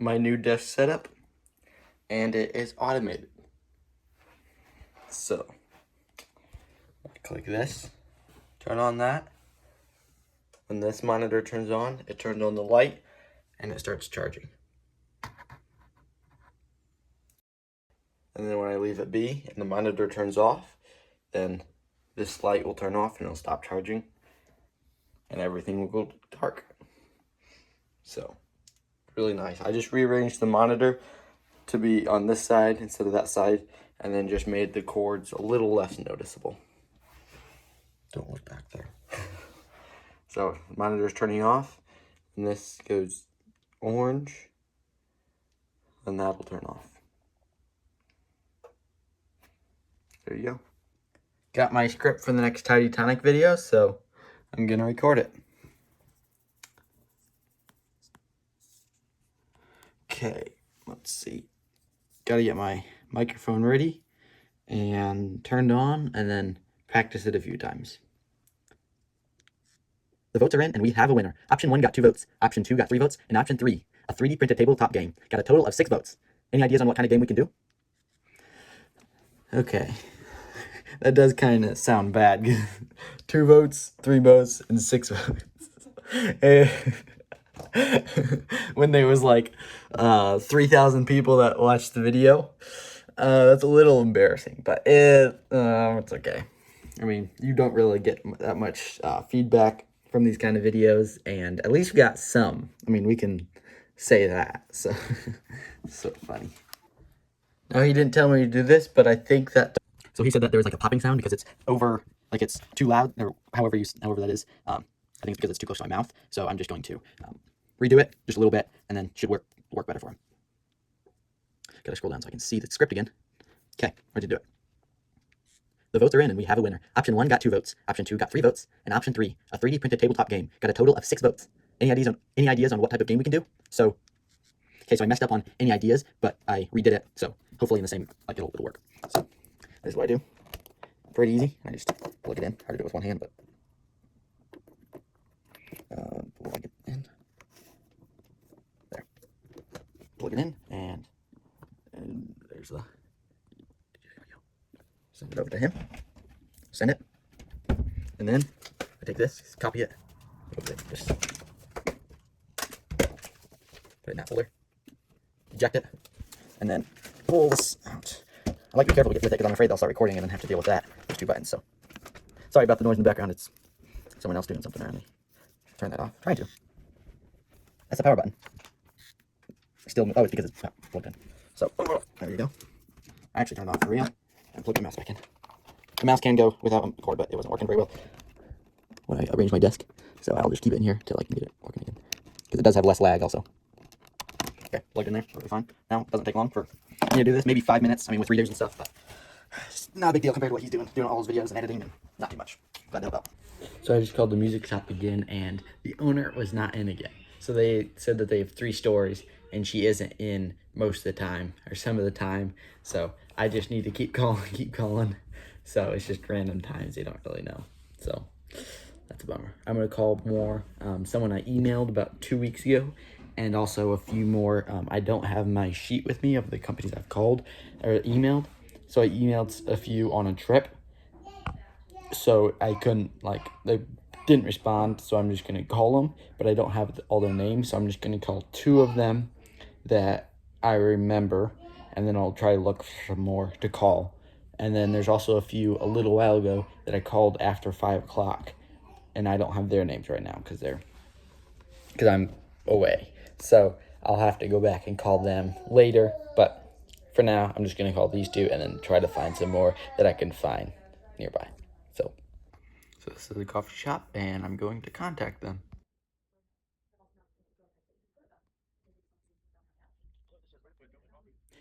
my new desk setup, and it is automated. So, I click this, turn on that. When this monitor turns on, it turns on the light, and it starts charging. And then when I leave it be and the monitor turns off, then this light will turn off and it'll stop charging, and everything will go dark. So, really nice. I just rearranged the monitor to be on this side instead of that side, and then just made the cords a little less noticeable. Don't look back there. So, the monitor is turning off, and this goes orange, and that'll turn off. There you go. Got my script for the next Tidy Tonic video, so I'm gonna record it. Okay, let's see. Gotta get my microphone ready and turned on, and then practice it a few times. The votes are in, and we have a winner. Option 1 got 2 votes, Option 2 got 3 votes, and Option 3, a 3D printed tabletop game, got a total of 6 votes. Any ideas on what kind of game we can do? Okay, that does kind of sound bad. 2 votes, 3 votes, and 6 votes. When there was like 3,000 people that watched the video, that's a little embarrassing, but it's okay. I mean, you don't really get that much feedback from these kind of videos, and at least we got some. I mean, we can say that. So, so funny. No, he didn't tell me to do this, but I think that. So he said that there was like a popping sound because it's over, like it's too loud, or however that is. I think it's because it's too close to my mouth. So I'm just going to redo it just a little bit, and then should work better for him. Gotta scroll down so I can see the script again. Okay, ready to do it. The votes are in, and we have a winner. Option 1 got 2 votes, Option 2 got 3 votes, and Option 3, a 3D printed tabletop game, got a total of 6 votes. Any ideas on what type of game we can do? So, okay, so I messed up on any ideas, but I redid it, so hopefully in the same, like it'll work. So, this is what I do. Pretty easy. I just plug it in. Hard to do it with one hand, but plug it in. There. Plug it in, and there's the. Send it over to him. Send it. And then I take this, copy it, just put it in that folder, eject it, and then pull this out. I like to be careful with it because I'm afraid they'll start recording and then have to deal with that. There's 2 buttons, so sorry about the noise in the background. It's someone else doing something around me. Turn that off. Trying to. That's the power button. Still, oh, it's because it's not plugged in. So there you go. I actually turned it off for real. And plug the mouse back in. The mouse can go without a cord, but it wasn't working very well when I arranged my desk. So I'll just keep it in here until I can get it working again. Because it does have less lag also. Okay, plugged in there, perfectly fine. Now, it doesn't take long for me to do this, maybe 5 minutes, I mean with readers and stuff, but it's not a big deal compared to what he's doing all his videos and editing, and not too much. Glad to help out. So I just called the music shop again, and the owner was not in again. So they said that they have 3 stores, and she isn't in most of the time, or some of the time, so I just need to keep calling, so it's just random times, they don't really know, so that's a bummer. I'm going to call more, someone I emailed about 2 weeks ago, and also a few more. I don't have my sheet with me of the companies I've called, or emailed, so I emailed a few on a trip, so I couldn't, they didn't respond, so I'm just going to call them, but I don't have all their names, so I'm just going to call 2 of them that I remember, and then I'll try to look for some more to call. And then there's also a few a little while ago that I called after 5 o'clock, and I don't have their names right now because I'm away. So I'll have to go back and call them later, but for now I'm just gonna call these 2 and then try to find some more that I can find nearby. So this is the coffee shop, and I'm going to contact them.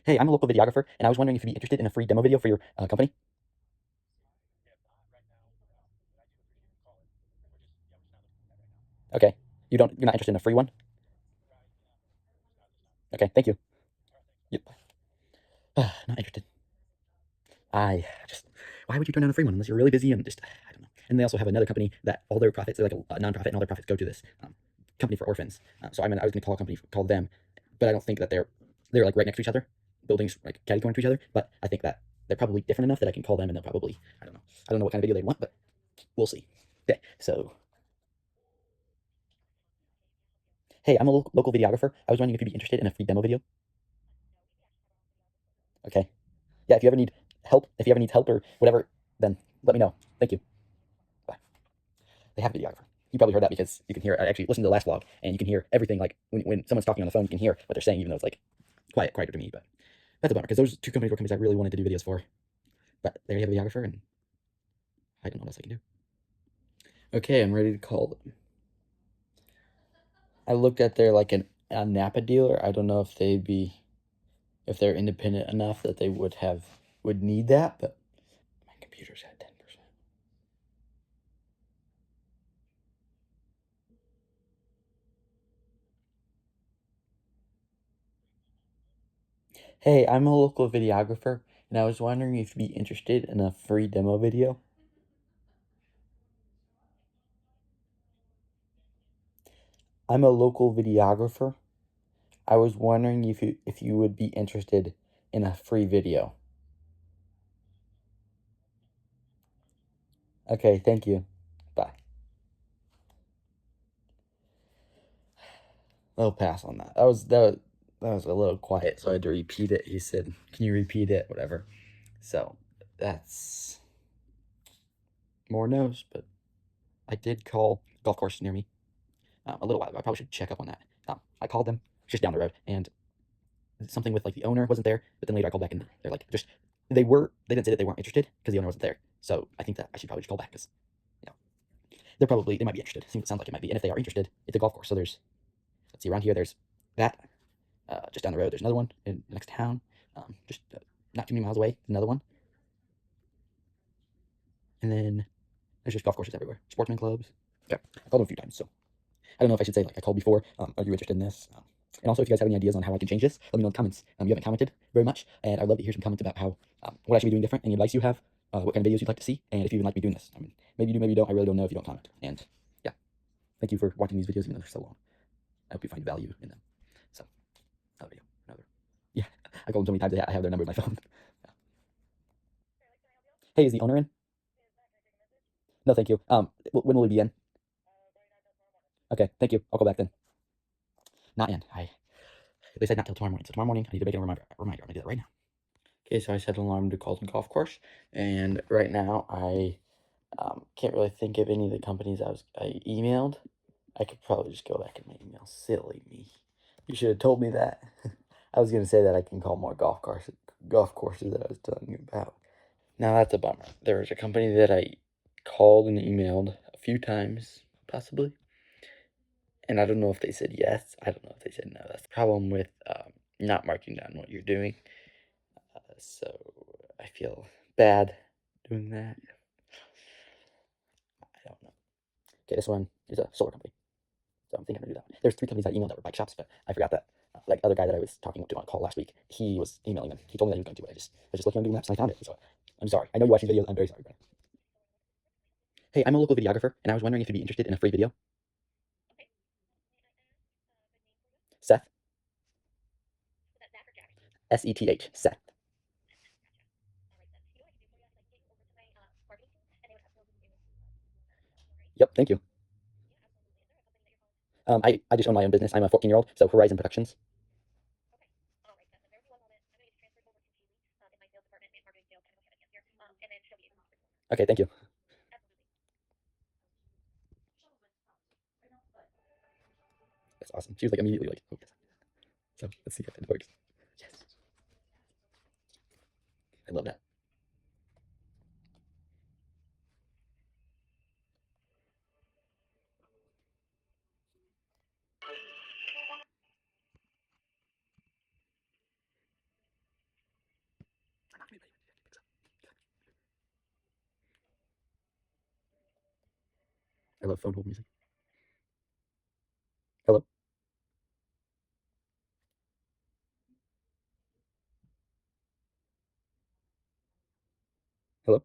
Hey, I'm a local videographer, and I was wondering if you'd be interested in a free demo video for your company. Okay, you're not interested in a free one? Okay, thank you. Yep. Not interested. Why would you turn down a free one unless you're really busy and just, I don't know. And they also have another company that all their profits, they're like a nonprofit, and all their profits go to this company for orphans. So I was going to call a company, call them, but I don't think that they're like right next to each other, buildings like catty corner to each other. But I think that they're probably different enough that I can call them, and they'll probably I don't know what kind of video they want, but we'll see. Okay, so hey, I'm a local videographer. I was wondering if you'd be interested in a free demo video. Okay, yeah, if you ever need help or whatever, then let me know. Thank you. Bye. They have a videographer. You probably heard that because you can hear. I actually listened to the last vlog, and you can hear everything. Like when someone's talking on the phone, you can hear what they're saying, even though it's like quieter to me. But that's a bummer because those two companies were companies I really wanted to do videos for. But they already have a videographer, and I don't know what else I can do. Okay, I'm ready to call them. I looked at their like a Napa dealer. I don't know if they're independent enough that they would need that, but my computer's at 10%. Hey, I'm a local videographer, and I was wondering if you'd be interested in a free demo video. I'm a local videographer. I was wondering if you would be interested in a free video. Okay, thank you. Bye. I'll pass on that. That was a little quiet, so I had to repeat it. He said, "Can you repeat it?" Whatever. So that's more no's, but I did call golf course near me a little while ago. I probably should check up on that. I called them just down the road, and something with like the owner wasn't there. But then later I called back, and they're like, just they didn't say that they weren't interested because the owner wasn't there. So I think that I should probably just call back because they might be interested. It sounds like it might be, and if they are interested, it's a golf course. So let's see, around here there's that. Just down the road, there's another one in the next town. Just not too many miles away, another one. And then there's just golf courses everywhere, sportsman clubs. Yeah, I called them a few times, so I don't know if I should say like I called before. Are you interested in this? And also, if you guys have any ideas on how I can change this, let me know in the comments. You haven't commented very much, and I'd love to hear some comments about how what I should be doing different, any advice you have, what kind of videos you'd like to see, and if you even like me doing this. I mean, maybe you do, maybe you don't. I really don't know if you don't comment. And yeah, thank you for watching these videos, even though they're so long. I hope you find value in them. So, another video, another. Yeah, I called them so many times. I have their number in my phone. Yeah. Hey, is the owner in? No, thank you. When will he be in? Okay, thank you. I'll call back then. Not in. They said not till tomorrow morning. So tomorrow morning, I need to make a reminder. I'm gonna do that right now. Okay, so I set an alarm to call the golf course, and right now I can't really think of any of the companies I emailed. I could probably just go back in my email. Silly me. You should have told me that. I was gonna say that I can call more golf courses that I was telling you about. Now that's a bummer. There was a company that I called and emailed a few times, possibly, and I don't know if they said yes. I don't know if they said no. That's the problem with not marking down what you're doing. So I feel bad doing that. I don't know. Okay, this one is a solar company. So I'm thinking I'm gonna do that one. There's 3 companies I emailed that were bike shops, but I forgot that. Like other guy that I was talking to on a call last week, he was emailing them. He told me that he was going to, but I was just looking on Google Maps and I found it. So I'm sorry. I know you watch these videos. I'm very sorry, Brian. Hey, I'm a local videographer, and I was wondering if you'd be interested in a free video. Seth. Seth. Seth. Yep. Thank you. I just own my own business. I'm a 14-year-old, so Horizon Productions. Okay. Thank you. That's awesome. She was like immediately like, oh, yes. So let's see if it works. Yes. I love that. I love phone hold music. Hello. Hello.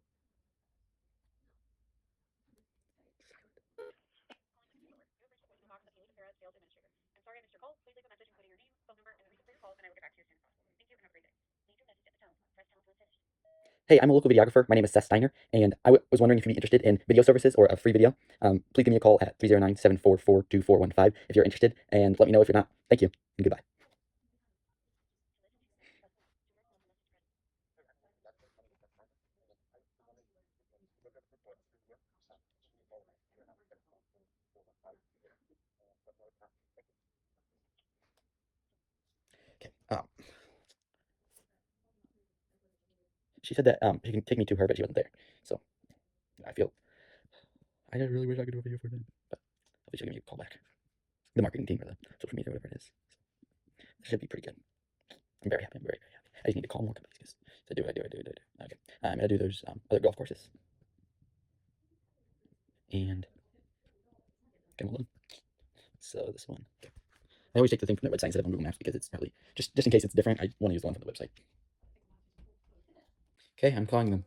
Hey, I'm a local videographer. My name is Seth Steiner, and was wondering if you'd be interested in video services or a free video. Please give me a call at 309-744-2415 if you're interested, and let me know if you're not. Thank you, and goodbye. Okay. She said that she can take me to her, but she wasn't there. So I really wish I could do a video for them, but hopefully she'll give me a call back. The marketing team or the social media, whatever it is. So it should be pretty good. I'm very happy. I'm very, very happy. I just need to call more companies because I do. Okay. I'm gonna do those other golf courses. And come along. So this one. Okay. I always take the thing from the website instead of on Google Maps because it's probably just in case it's different. I want to use the one from the website. Okay, I'm calling them.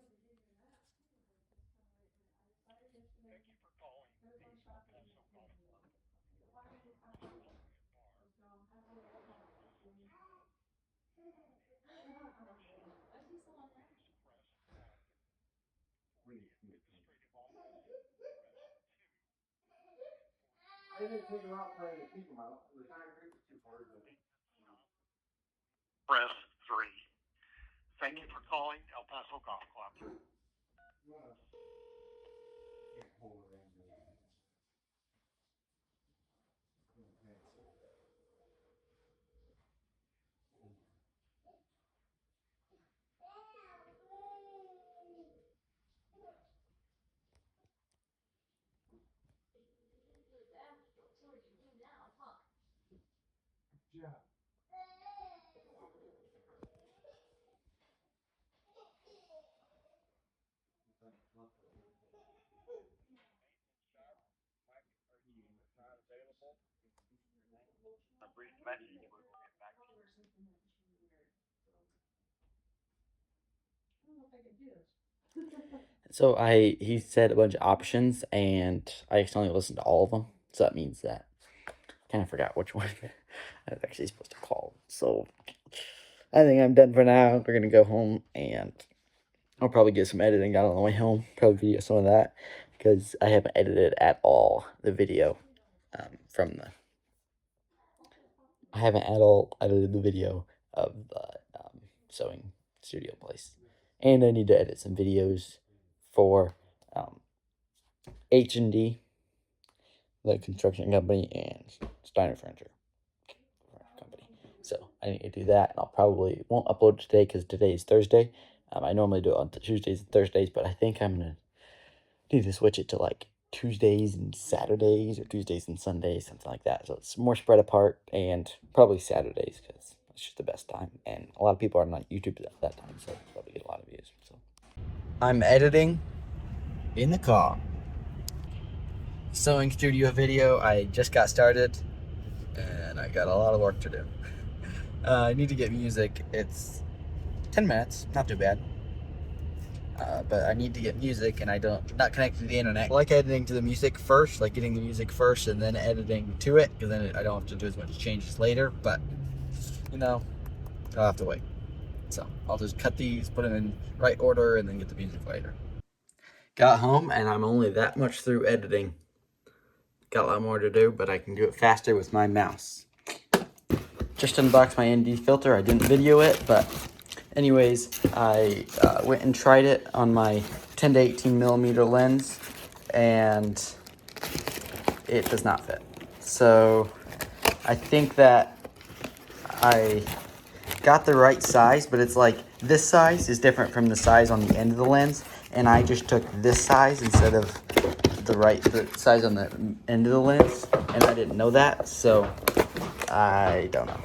Press 3. Thank you for calling El Paso Golf Club. A brief message will get back to you. So he said a bunch of options, and I accidentally listened to all of them. So that means that I kind of forgot which one I was actually supposed to call. So I think I'm done for now. We're gonna go home, and I'll probably get some editing done on the way home. Probably video some of that because I haven't edited at all the video from the. I haven't at all edited the video of the sewing studio place, and I need to edit some videos for H&D, the construction company, and Steiner Furniture company. So I need to do that, and I'll probably won't upload today because today is Thursday. I normally do it on Tuesdays and Thursdays, but I think I'm gonna need to switch it to like Tuesdays and Saturdays or Tuesdays and Sundays, something like that. So it's more spread apart, and probably Saturdays because it's just the best time. And a lot of people are on YouTube at that time, so probably get a lot of views. So I'm editing in the car. Sewing studio video. I just got started, and I got a lot of work to do. I need to get music. It's 10 minutes, not too bad. But I need to get music, and not connected to the internet. I like editing to the music first, like getting the music first and then editing to it, because then I don't have to do as much changes later. But I'll have to wait. So I'll just cut these, put them in right order, and then get the music later. Got home, and I'm only that much through editing. Got a lot more to do, but I can do it faster with my mouse. Just unboxed my ND filter. I didn't video it, but anyways, I went and tried it on my 10 to 18 millimeter lens, and it does not fit. So I think that I got the right size, but it's like this size is different from the size on the end of the lens, and I just took this size instead of the size on the end of the lens, and I didn't know that, so I don't know.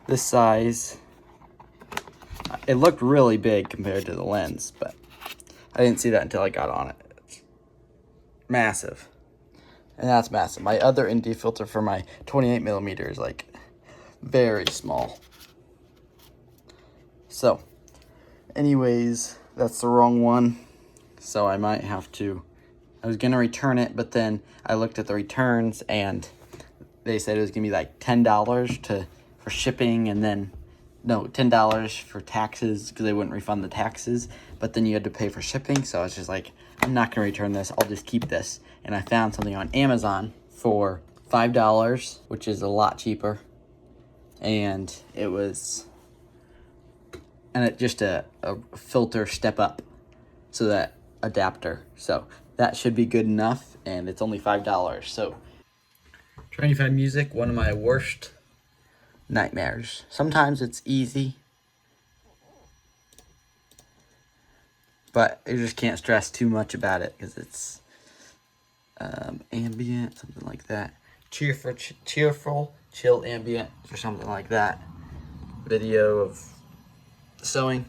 This size, it looked really big compared to the lens, but I didn't see that until I got on it. It's massive, and that's massive. My other ND filter for my 28 millimeter is like very small. So anyways, that's the wrong one, so I might have to. I was gonna return it, but then I looked at the returns, and they said it was gonna be like $10 for shipping, and then no, $10 for taxes because they wouldn't refund the taxes, but then you had to pay for shipping. So I was just like, I'm not gonna return this. I'll just keep this. And I found something on Amazon for $5, which is a lot cheaper, and it just a filter step up, so that adapter. So that should be good enough, and it's only $5. So trying to find music, one of my worst nightmares. Sometimes it's easy, but you just can't stress too much about it because it's ambient, something like that. Cheerful, chill ambient, or something like that. Video of sewing.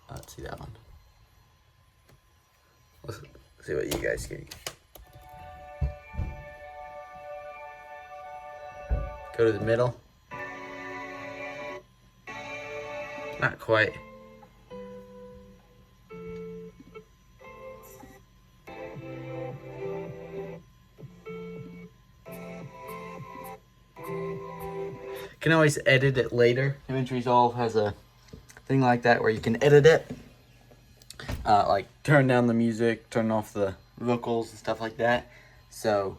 Let's see that one. Let's see what you guys get. Go to the middle. Not quite. Can always edit it later. Image Resolve has a thing like that where you can edit it. Like turn down the music, turn off the vocals and stuff like that. So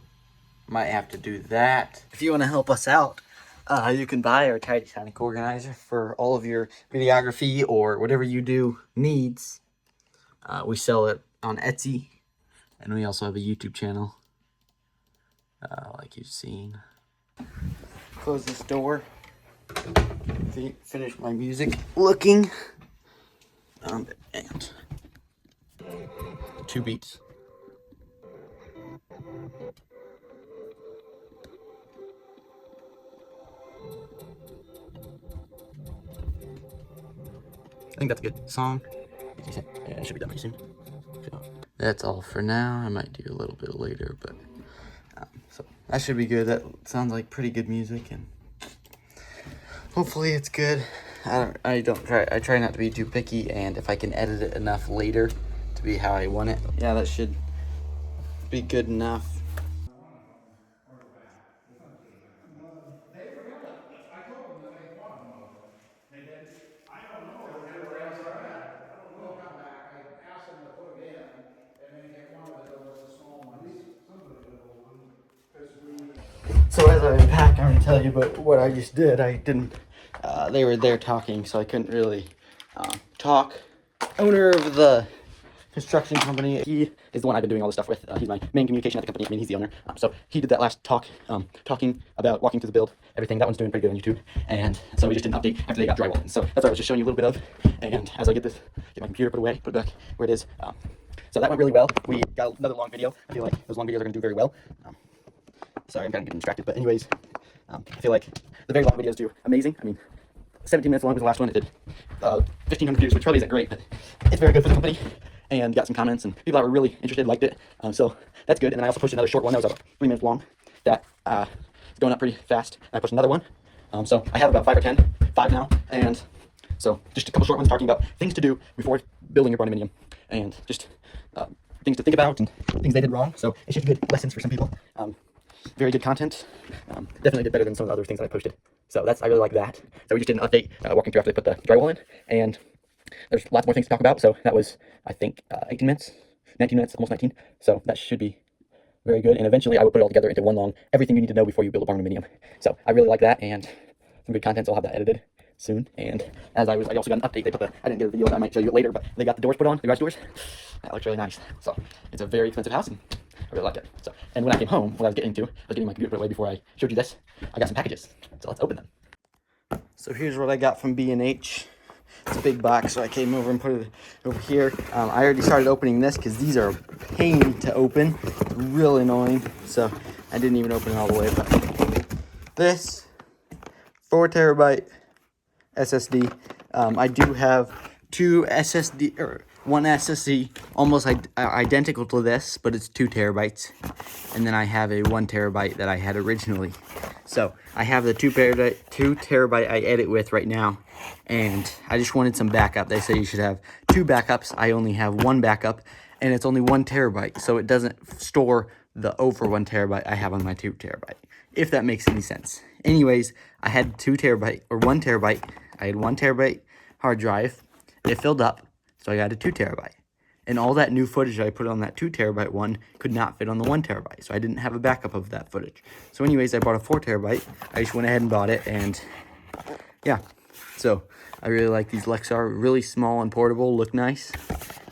might have to do that. If you want to help us out, you can buy our Titanic organizer for all of your videography or whatever you do needs. We sell it on Etsy, and we also have a YouTube channel, like you've seen. Close this door. Finish my music looking. And 2 beats. I think that's a good song. Yeah, it should be done pretty soon. So that's all for now. I might do a little bit later, but so that should be good. That sounds like pretty good music, and hopefully it's good. I try not to be too picky, and if I can edit it enough later to be how I want it, yeah, that should be good enough. So as I unpack, I'm gonna tell you about what I just did. I didn't. They were there talking, so I couldn't really talk. Owner of the construction company, he is the one I've been doing all this stuff with. He's my main communication at the company. I mean, he's the owner. So he did that last talk, talking about walking through the build, everything. That one's doing pretty good on YouTube. And so we just did an update after they got drywall. And so that's what I was just showing you a little bit of. And as I get my computer put away, put it back where it is. So that went really well. We got another long video. I feel like those long videos are gonna do very well. Sorry, I'm kind of getting distracted, but anyways, I feel like the very long videos do amazing. I mean, 17 minutes long was the last one. It did 1,500 views, which probably isn't great, but it's very good for the company. And got some comments, and people that were really interested liked it. So that's good. And then I also posted another short one that was about 3 minutes long that is going up pretty fast. And I posted another one. So I have about 5 or 10, 5 now. And so just a couple short ones talking about things to do before building your barndominium, and just things to think about and things they did wrong. So it should be good lessons for some people. Very good content. Definitely did better than some of the other things that I posted. So I really like that. So we just did an update, walking through after they put the drywall in, and there's lots more things to talk about. So that was, I think, 18 minutes, 19 minutes, almost 19. So that should be very good. And eventually I will put it all together into one long, everything you need to know before you build a barndominium. So I really like that, and some good content. So I'll have that edited soon. And I also got an update. I didn't get a video, I might show you it later, but they got the doors put on, the garage doors. That looks really nice. So it's a very expensive house, and I really like it. So, and when I came home, what I was getting my computer put away before I showed you this. I got some packages. So let's open them. So here's what I got from B&H. It's a big box, so I came over and put it over here. I already started opening this because these are a pain to open. It's really annoying. So I didn't even open it all the way. But this 4 terabyte SSD. I do have 2 SSD or 1 SSD almost identical to this, but it's 2 terabytes. And then I have a 1 terabyte that I had originally. So I have the 2 terabyte I edit with right now, and I just wanted some backup. They say you should have 2 backups. I only have 1 backup, and it's only 1 terabyte, so it doesn't store the over 1 terabyte I have on my 2 terabyte, if that makes any sense. Anyways, I had 2 terabyte or 1 terabyte. I had 1 terabyte hard drive. It filled up, so I got a 2 terabyte. And all that new footage that I put on that 2 terabyte one could not fit on the 1 terabyte, so I didn't have a backup of that footage. So anyways, I bought a 4 terabyte. I just went ahead and bought it, and yeah. So I really like these Lexar, really small and portable, look nice,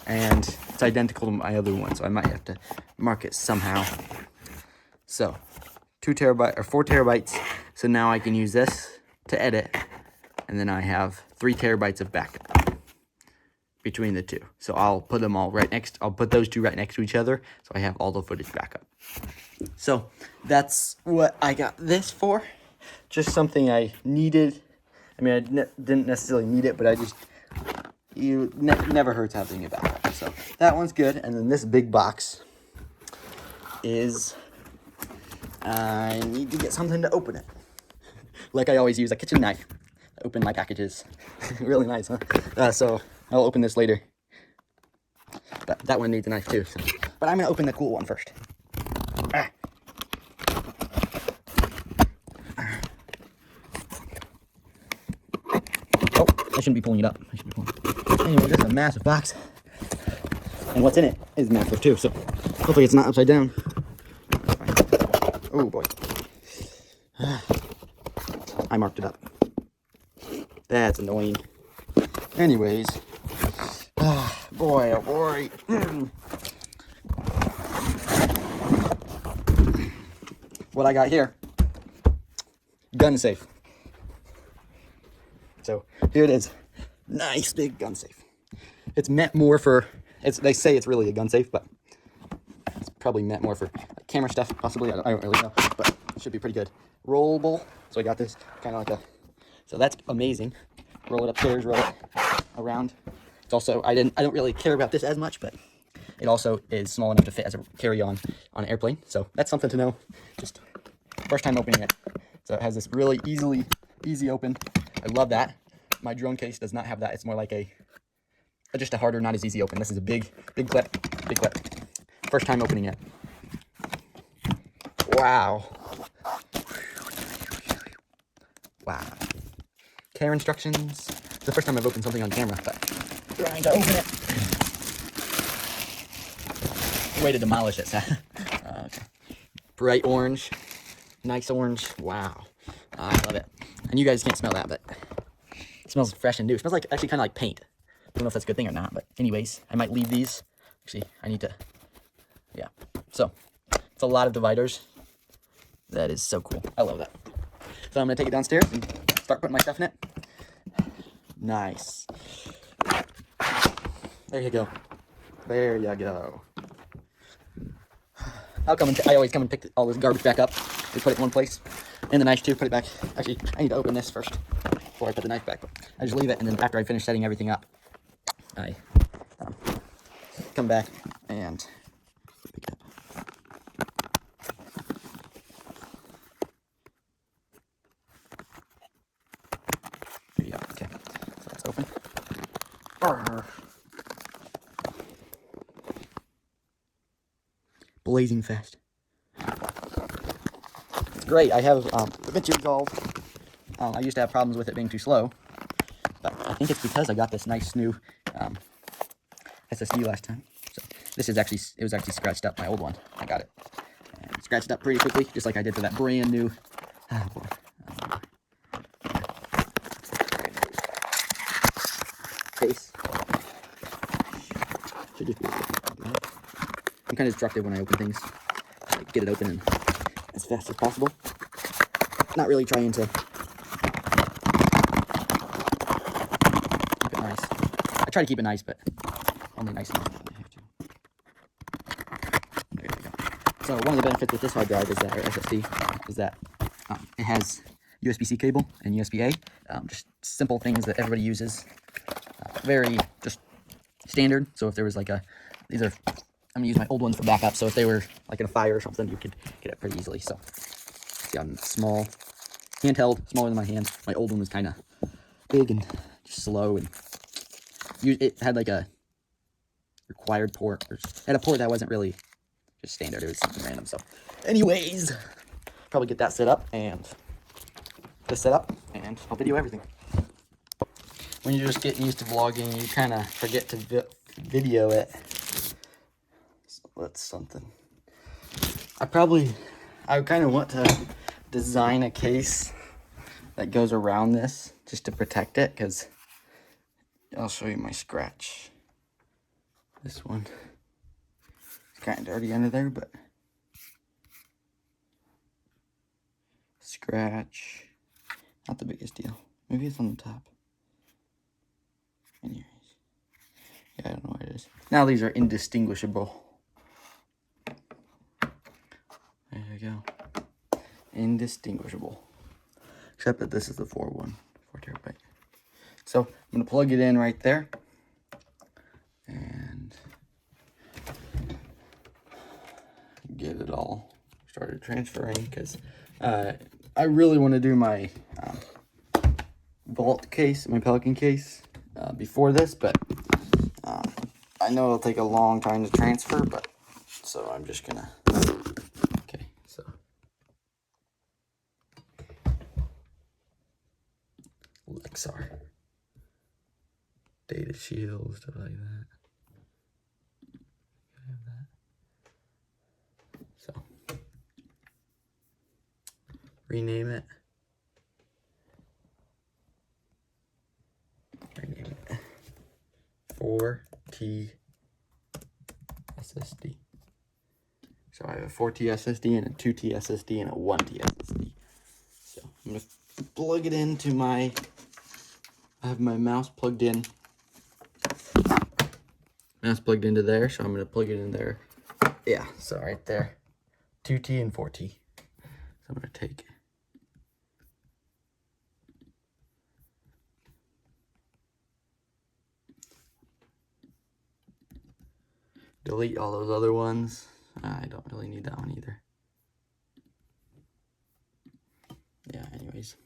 and it's identical to my other one, so I might have to mark it somehow. So 2 terabyte or 4 terabytes. So now I can use this to edit, and then I have 3 terabytes of backup between the two. So I'll put them all right next. I'll put those two right next to each other, so I have all the footage backup. So that's what I got this for. Just something I needed. I mean, I didn't necessarily need it, but I just never hurts having a backup. So that one's good. And then this big box is I need to get something to open it. Like I always use a kitchen knife to open my packages. Really nice, huh? So I'll open this later. But that one needs a knife too. So. But I'm gonna open the cool one first. Ah. Oh, I shouldn't be pulling it up. I should be pulling it. Anyway, this is a massive box. And what's in it is massive too, so hopefully it's not upside down. Oh boy. I marked it up. That's annoying. Anyways. Boy, oh boy. What I got here. Gun safe. So here it is. Nice big gun safe. It's meant more for, they say it's really a gun safe, but it's probably meant more for like camera stuff, possibly. I don't really know, but it should be pretty good. Rollable. So I got this kind of like a, so that's amazing. Roll it upstairs, roll it around. It's also, I don't really care about this as much, but it also is small enough to fit as a carry-on on an airplane. So that's something to know. Just first time opening it. So it has this really easy open. I love that. My drone case does not have that. It's more like just a harder, not as easy open. This is a big clip. First time opening it. Wow. Care instructions. It's the first time I've opened something on camera, but trying to open it. Way to demolish it, Seth. Okay. Bright orange. Nice orange. Wow. I love it. And you guys can't smell that, but it smells fresh and new. It smells like, actually kind of like paint. I don't know if that's a good thing or not, but anyways, I might leave these. Actually, I need to, yeah. So, it's a lot of dividers. That is so cool. I love that. So I'm going to take it downstairs and start putting my stuff in it. Nice. There you go. There you go. I always come and pick all this garbage back up and put it in one place. And the knife too, put it back. Actually, I need to open this first before I put the knife back. I just leave it, and then after I finish setting everything up, I come back and pick it up. There you go. Okay, so that's open. Blazing fast. It's great. I have DaVinci Resolve. I used to have problems with it being too slow, but I think it's because I got this nice new SSD last time. So this is actually, it was actually scratched up, my old one. I got it. And scratched up pretty quickly, just like I did for that brand new. Oh boy. Case. Should just be okay. I'm kind of destructive when I open things. Like get it open and as fast as possible. Not really trying to keep it nice. I try to keep it nice, but only nice enough. There we go. So one of the benefits with this hard drive is that, or SSD, is that it has USB-C cable and USB-A. Just simple things that everybody uses. Very just standard. So if there was like these are, I'm gonna use my old ones for backup. So if they were like in a fire or something, you could get it pretty easily. So see, I'm small, handheld, smaller than my hand. My old one was kind of big and just slow, and it had like a required port. It had a port that wasn't really just standard. It was something random. So, anyways, probably get that set up and this set up, and I'll video everything. When you're just getting used to vlogging, you kind of forget to video it. So that's something. I kind of want to design a case that goes around this just to protect it, because I'll show you my scratch. This one. It's kind of dirty under there, but scratch. Not the biggest deal. Maybe it's on the top. Anyways. Yeah, I don't know what it is. Now these are indistinguishable. There you go. Indistinguishable. Except that this is the 4 terabyte. So I'm going to plug it in right there. And get it all started transferring, because I really want to do my vault case, my Pelican case, before this, but I know it'll take a long time to transfer, but so I'm just gonna, okay, so Lexar, data shield, stuff like that. So rename it. Rename it 4T SSD. So I have a 4T SSD and a 2T SSD and a 1T SSD. So I'm gonna plug it into I have my mouse plugged in. Mouse plugged into there, so I'm gonna plug it in there. Yeah, so right there. 2T and 4T. So I'm gonna take delete all those other ones. I don't really need that one either. Yeah, anyways.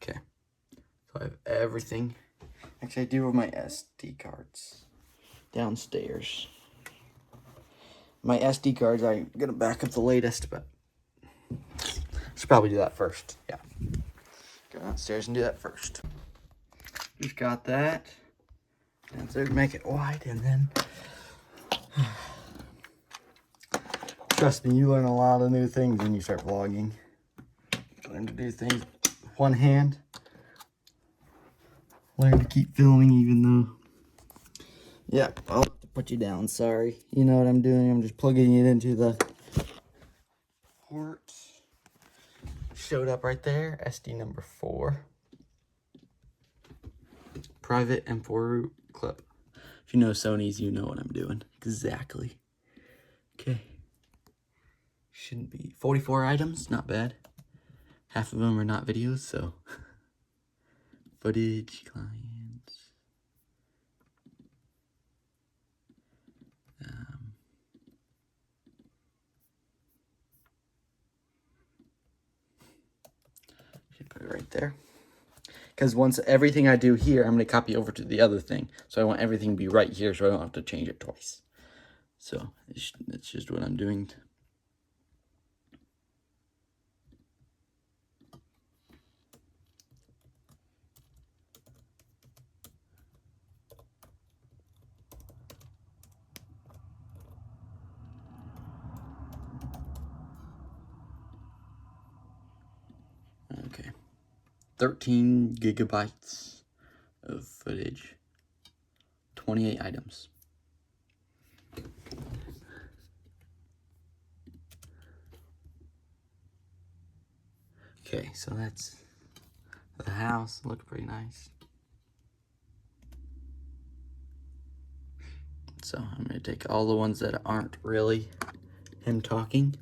Okay. So I have everything. Actually, I do have my SD cards downstairs. My SD cards, I'm gonna back up the latest, but should probably do that first. Yeah. Go downstairs and do that first. Just got that. And so make it wide, and then trust me, you learn a lot of new things when you start vlogging. Learn to do things with one hand. Learn to keep filming even though. Yeah, I'll have to put you down, sorry. You know what I'm doing, I'm just plugging it into the port. Showed up right there, SD number 4. Private M4 root clip. If you know Sony's, you know what I'm doing. Exactly. Okay. Shouldn't be 44 items, not bad. Half of them are not videos, so footage, clients. Should put it right there. Because once everything I do here, I'm going to copy over to the other thing. So I want everything to be right here so I don't have to change it twice. So that's just what I'm doing. Okay. 13 gigabytes of footage. 28 items. Okay, so that's the house. Looked pretty nice. So I'm going to take all the ones that aren't really him talking,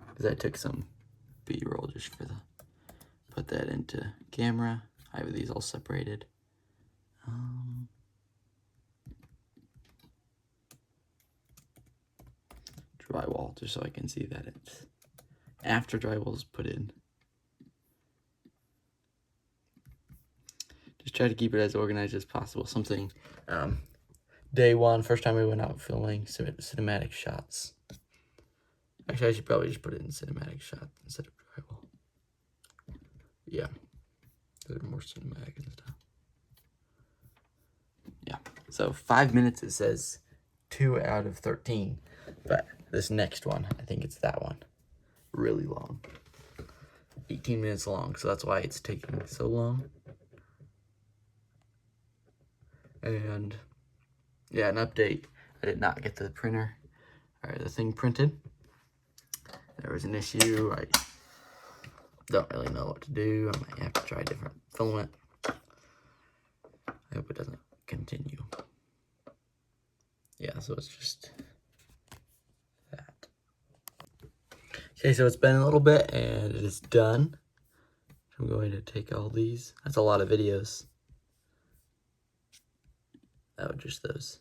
because I took some B-roll just for the, put that into camera. I have these all separated. Drywall, just so I can see that it's after drywall is put in. just try to keep it as organized as possible. Something, day one, first time we went out filming cinematic shots. Actually, I should probably just put it in cinematic shots instead of drywall. Yeah, they're more cinematic and stuff. Yeah, so 5 minutes it says 2 out of 13, but this next one, I think it's that one, really long, 18 minutes long, so that's why it's taking so long. And yeah, an update, I did not get the printer, or the thing printed. There was an issue. I don't really know what to do. I might have to try a different filament. I hope it doesn't continue. Yeah, so it's just that. Okay, so it's been a little bit and it is done. I'm going to take all these. That's a lot of videos. Oh, just those.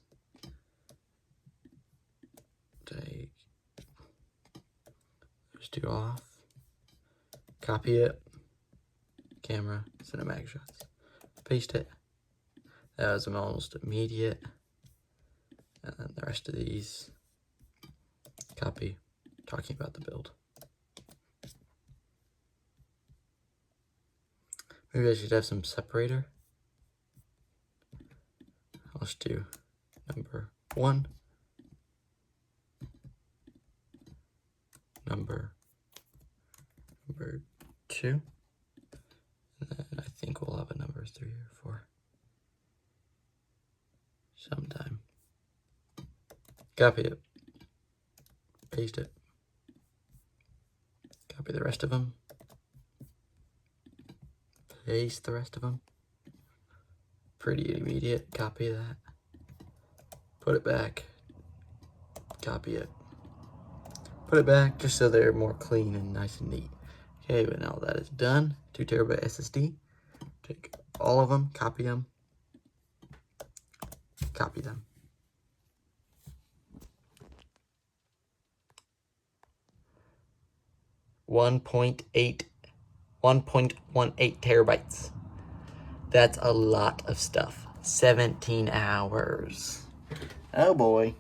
Take those 2 off. Copy it. Camera, cinematic shots. Paste it. That was almost immediate. And then the rest of these. Copy. Talking about the build. Maybe I should have some separator. Let's do number 1. Number 2. And then I think we'll have a number 3 or 4. Sometime. Copy it. Paste it. Copy the rest of them. Paste the rest of them. Pretty immediate. Copy that. Put it back. Copy it. Put it back just so they're more clean and nice and neat. Okay, but now that is done, 2 terabyte SSD. Take all of them, copy them. Copy them. one point one terabytes. That's a lot of stuff. 17 hours. Oh boy.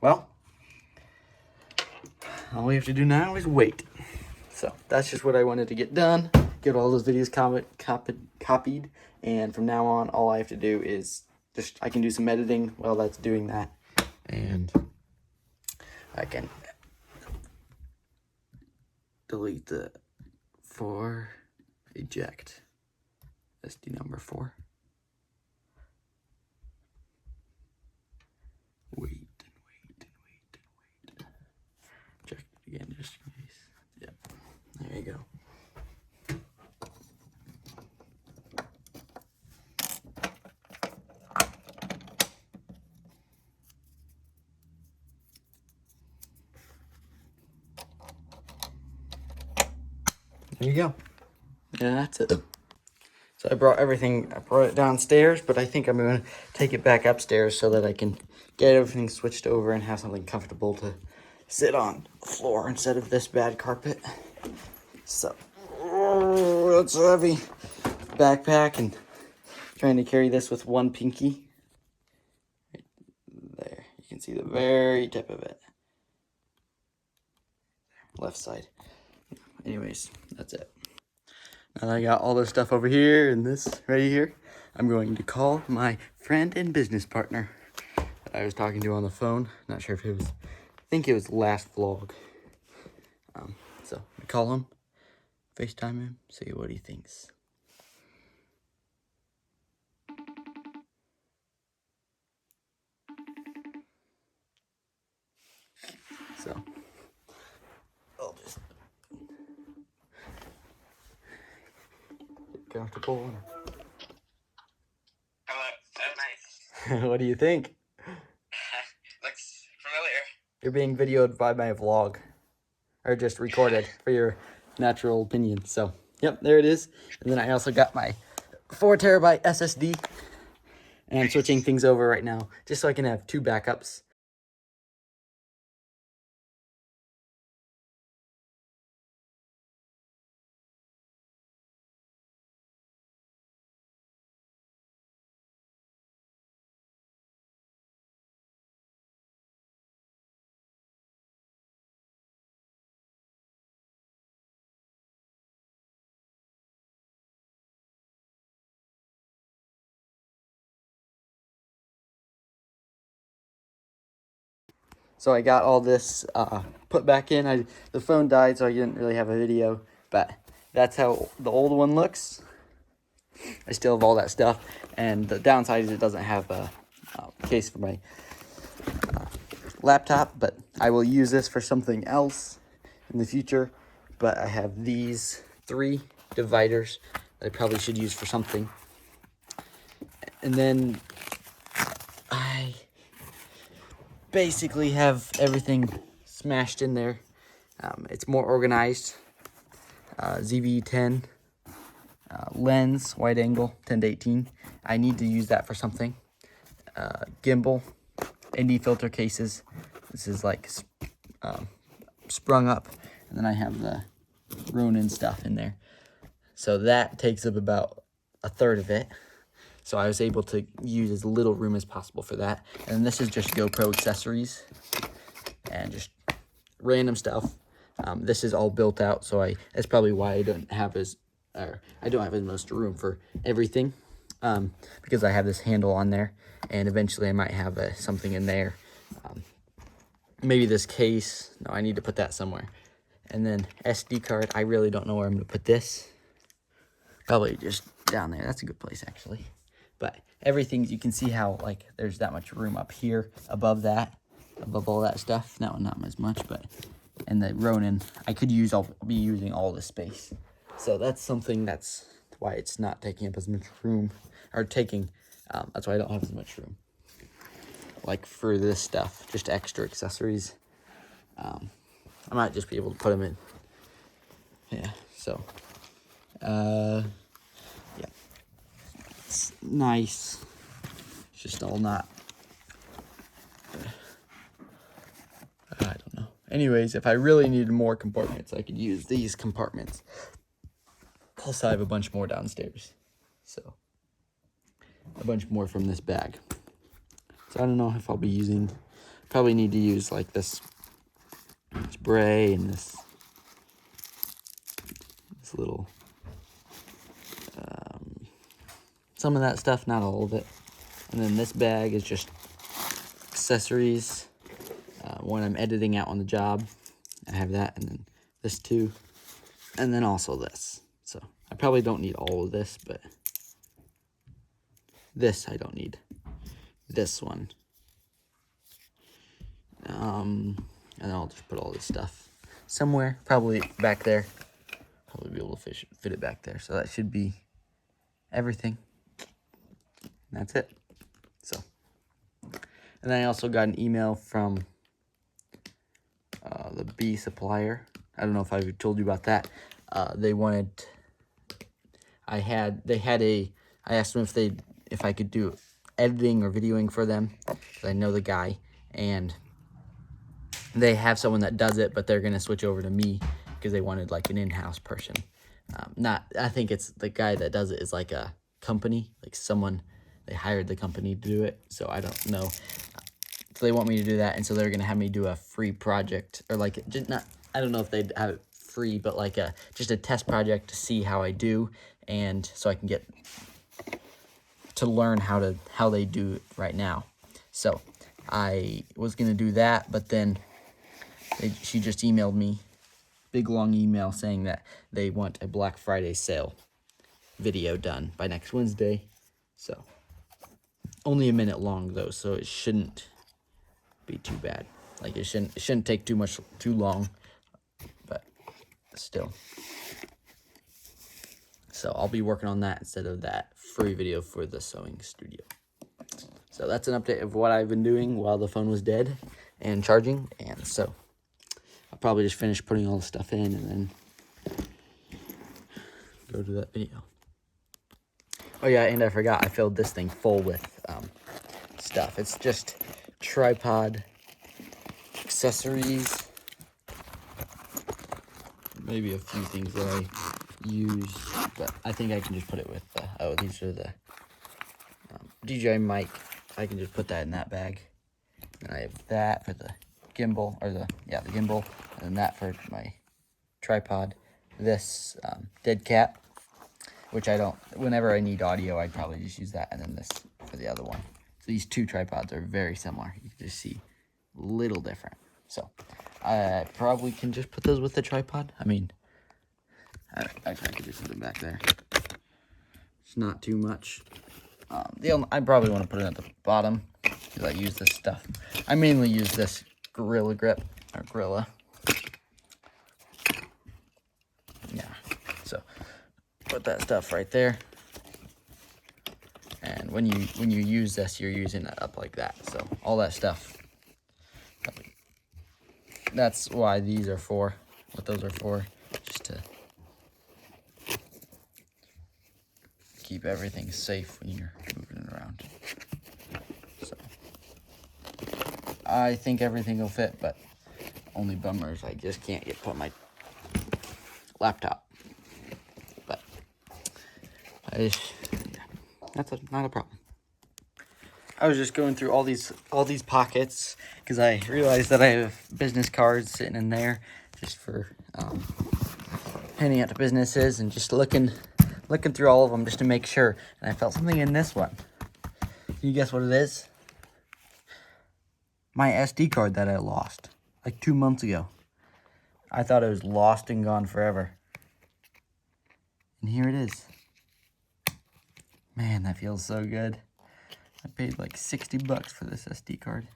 Well, all we have to do now is wait. So that's just what I wanted to get done. Get all those videos copied. And from now on, all I have to do is I can do some editing while that's doing that. And I can delete the 4, eject SD number 4. Wait and wait and wait and wait. Check it again just in case. Yep, there you go. There you go. Yeah, that's it. So I brought it downstairs, but I think I'm going to take it back upstairs so that I can get everything switched over and have something comfortable to sit on the floor instead of this bad carpet. So, it's a heavy backpack and trying to carry this with one pinky. Right there, you can see the very tip of it. Left side. Anyways, that's it. Now that I got all this stuff over here and this right here, I'm going to call my friend and business partner that I was talking to on the phone. Not sure if it was, I think it was last vlog. So I call him, FaceTime him, see what he thinks. So I'll just get comfortable. Hello, that's nice. What do you think? Looks familiar. You're being videoed by my vlog, or just recorded for your natural opinion. So, yep, there it is. And then I also got my 4 terabyte SSD, and I'm switching things over right now just so I can have 2 backups. So I got all this put back in. The phone died, so I didn't really have a video, but that's how the old one looks. I still have all that stuff, and the downside is it doesn't have a case for my laptop, but I will use this for something else in the future. But I have these 3 dividers that I probably should use for something. And then I basically have everything smashed in there. It's more organized. ZV-10 lens, wide angle, 10-18. I need to use that for something. Gimbal, ND filter cases. This is like sprung up. And then I have the Ronin stuff in there. So that takes up about a third of it. So I was able to use as little room as possible for that. And this is just GoPro accessories and just random stuff. This is all built out, so that's probably why I don't have as much room for everything, because I have this handle on there, and eventually I might have something in there. Maybe this case. No, I need to put that somewhere. And then SD card. I really don't know where I'm gonna put this. Probably just down there. That's a good place, actually. But everything, you can see how like there's that much room up here above all that stuff. No, not as much, but and the Ronin, I could be using all the space. So that's something that's why it's not taking up as much room, or that's why I don't have as much room. Like for this stuff, just extra accessories. I might just be able to put them in. Yeah, so. Yeah. It's nice. It's just all not. I don't know. Anyways, if I really needed more compartments, I could use these compartments. Plus, I have a bunch more downstairs. So, a bunch more from this bag. So, I don't know if I'll be using. Probably need to use like this spray and this little. Some of that stuff, not all of it. And then this bag is just accessories. When I'm editing out on the job, I have that, and then this too, and then also this. So I probably don't need all of this, but this I don't need. This one. And then I'll just put all this stuff somewhere, probably back there. Probably be able to fit it back there. So that should be everything. And that's it. So, and then I also got an email from the B supplier. I don't know if I've told you about that. They wanted. I asked them if I could do editing or videoing for them, because I know the guy, and they have someone that does it, but they're gonna switch over to me because they wanted like an in-house person. I think it's the guy that does it is like a company, like someone. They hired the company to do it, so I don't know. So they want me to do that, and so they're gonna have me do a free project, or like just not. I don't know if they'd have it free, but like just a test project to see how I do, and so I can get to learn how they do it right now. So I was gonna do that, but then she just emailed me, big long email saying that they want a Black Friday sale video done by next Wednesday. So only a minute long though, so it shouldn't be too bad. Like it shouldn't take too long, but still. So I'll be working on that instead of that free video for the sewing studio. So that's an update of what I've been doing while the phone was dead and charging. And so I'll probably just finish putting all the stuff in and then go to that video. Oh yeah, and I forgot, I filled this thing full with stuff. It's just tripod, accessories, maybe a few things that I use, but I think I can just put it with, these are the DJI mic. I can just put that in that bag. And I have that for the gimbal, the gimbal, and then that for my tripod. This dead cat, which whenever I need audio, I'd probably just use that, and then this for the other one. So these two tripods are very similar. You can just see little different. So I probably can just put those with the tripod. I mean, I could do something back there. It's not too much. I probably want to put it at the bottom because I use this stuff. I mainly use this Gorilla Grip or Gorilla. Yeah, so put that stuff right there. And when you use this, you're using it up like that. So all that stuff. That's why these are for. What those are for, just to keep everything safe when you're moving it around. So I think everything will fit, but only bummers I just can't put my laptop. But that's not a problem. I was just going through all these pockets because I realized that I have business cards sitting in there just for handing out to businesses, and just looking through all of them just to make sure. And I felt something in this one. Can you guess what it is? My SD card that I lost like 2 months ago. I thought it was lost and gone forever. And here it is. Man, that feels so good. I paid like $60 for this SD card.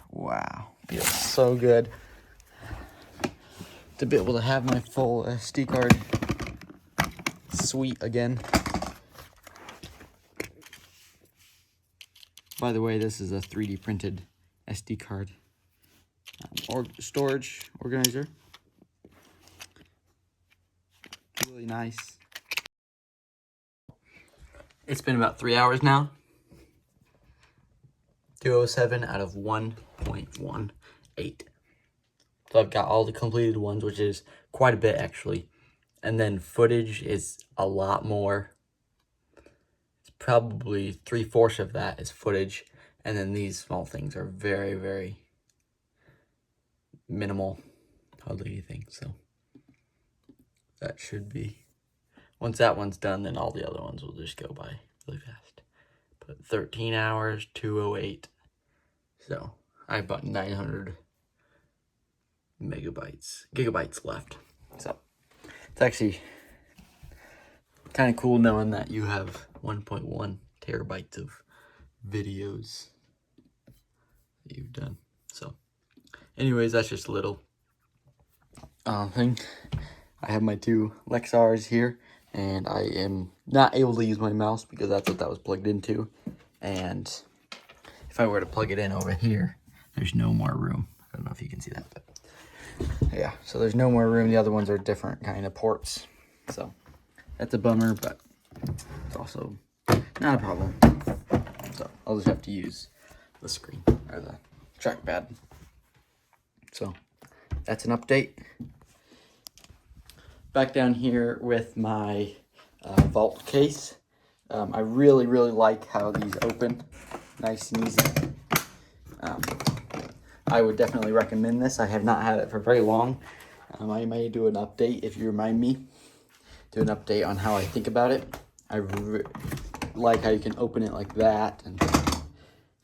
Wow, feels so good to be able to have my full SD card suite again. By the way, this is a 3D printed SD card or storage organizer. Really nice. It's been about 3 hours now. 207 out of 1.18. So I've got all the completed ones, which is quite a bit actually. And then footage is a lot more. It's probably 3/4 of that is footage. And then these small things are very, very minimal. Hardly anything. So that should be. Once that one's done, then all the other ones will just go by really fast. But 13 hours, 208. So I have about 900 gigabytes left. So it's actually kind of cool knowing that you have 1.1 terabytes of videos that you've done. So anyways, that's just a little thing. I have my two Lexars here, and I am not able to use my mouse because that's what that was plugged into. And if I were to plug it in over here, there's no more room. I don't know if you can see that, but yeah, so there's no more room. The other ones are different kind of ports. So that's a bummer, but it's also not a problem. So I'll just have to use the screen or the trackpad. So that's an update. Back down here with my vault case. I really, really like how these open nice and easy. I would definitely recommend this. I have not had it for very long. I may do an update if you remind me. Do an update on how I think about it. I like how you can open it like that and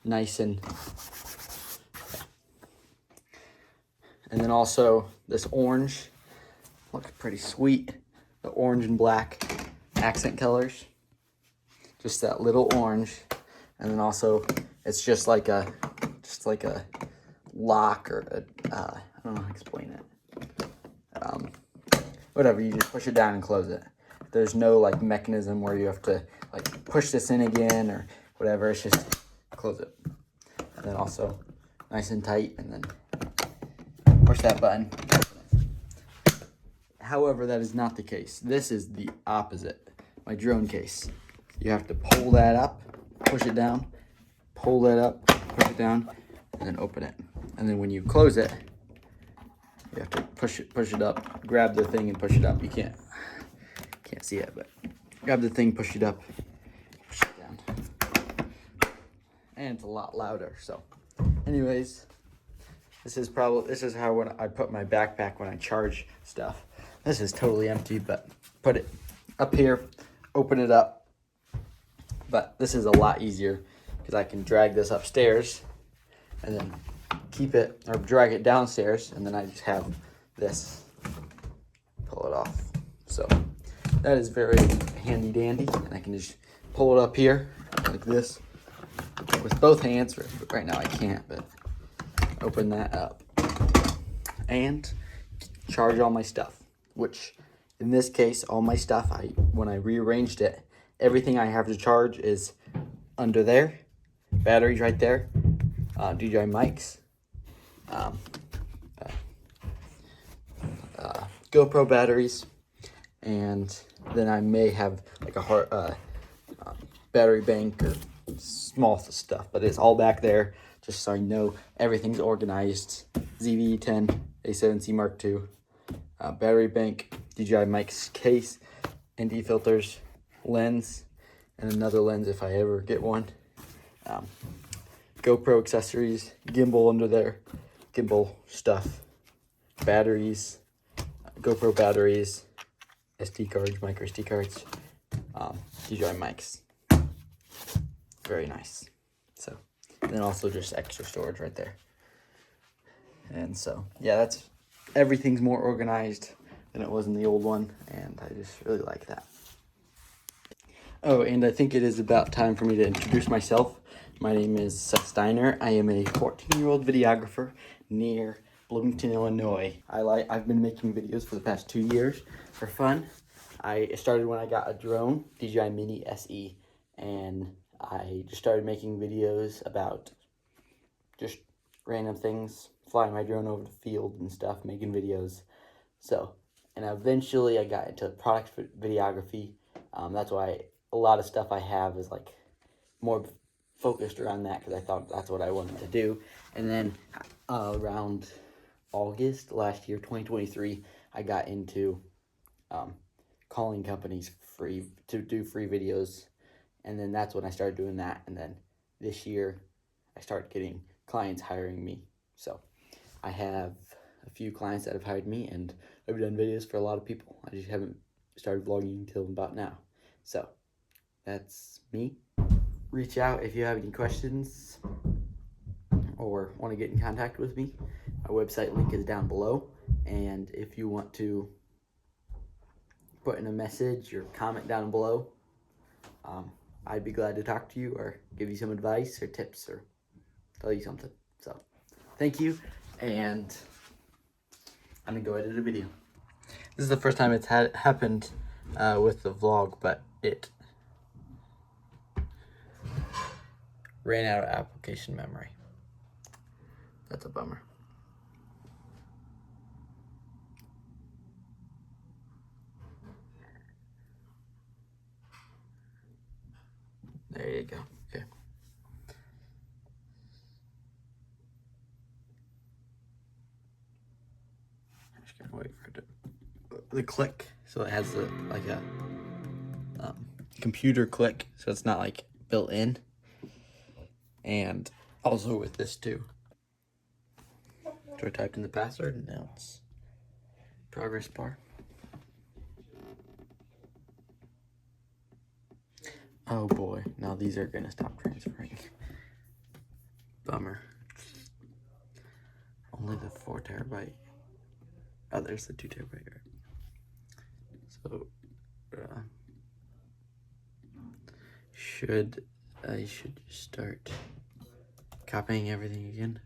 nice and. And then also this orange looks pretty sweet. The orange and black accent colors. Just that little orange, and then also it's just like a lock or I don't know how to explain it. Whatever, you just push it down and close it. There's no like mechanism where you have to like push this in again or whatever. It's just close it, and then also nice and tight, and then push that button. However, that is not the case. This is the opposite. My drone case. You have to pull that up, push it down, pull that up, push it down, and then open it. And then when you close it, you have to push it up, grab the thing and push it up. You can't see it, but grab the thing, push it up, push it down. And it's a lot louder. So anyways, this is how when I put my backpack when I charge stuff. This is totally empty, but put it up here, open it up, But this is a lot easier because I can drag this upstairs and then keep it, or drag it downstairs, and then I just have this, pull it off. So that is very handy dandy, and I can just pull it up here like this with both hands. Right now I can't, but open that up and charge all my stuff, which in this case, all my stuff, when I rearranged it, everything I have to charge is under there, batteries right there, DJI mics, GoPro batteries, and then I may have like a battery bank or small stuff, but it's all back there just so I know everything's organized. ZV-10 A7C Mark II, battery bank, DJI mics case, ND filters, lens, and another lens if I ever get one. GoPro accessories, gimbal under there, gimbal stuff, batteries, GoPro batteries, SD cards, micro SD cards, DJI mics. Very nice. So, and then also just extra storage right there. And so, yeah, everything's more organized than it was in the old one, and I just really like that. Oh, and I think it is about time for me to introduce myself. My name is Seth Steiner. I am a 14-year-old videographer near Bloomington, Illinois. I've been making videos for the past 2 years for fun. I started when I got a drone, DJI Mini SE, and I just started making videos about just random things, flying my drone over the field and stuff, making videos. So, and eventually I got into product videography. That's why a lot of stuff I have is like more focused around that, because I thought that's what I wanted to do. And then around August last year, 2023, I got into calling companies to do free videos, and then that's when I started doing that. And then this year I started getting clients hiring me. So I have a few clients that have hired me, and I've done videos for a lot of people. I just haven't started vlogging until about now. So that's me. Reach out if you have any questions or want to get in contact with me. My website link is down below, and if you want to put in a message or comment down below, I'd be glad to talk to you or give you some advice or tips or tell you something. So thank you, and I'm gonna go edit a video. This is the first time it's happened with the vlog, but it ran out of application memory. That's a bummer. There you go. Okay. I'm just gonna wait for it to the click, so it has like a computer click, so it's not like built in. And also with this too. So I typed in the password, and now it's progress bar. Oh boy, now these are gonna stop transferring. Bummer. Only the 4 terabyte. Oh, there's the 2 terabyte. Right? So, I should just start copying everything again.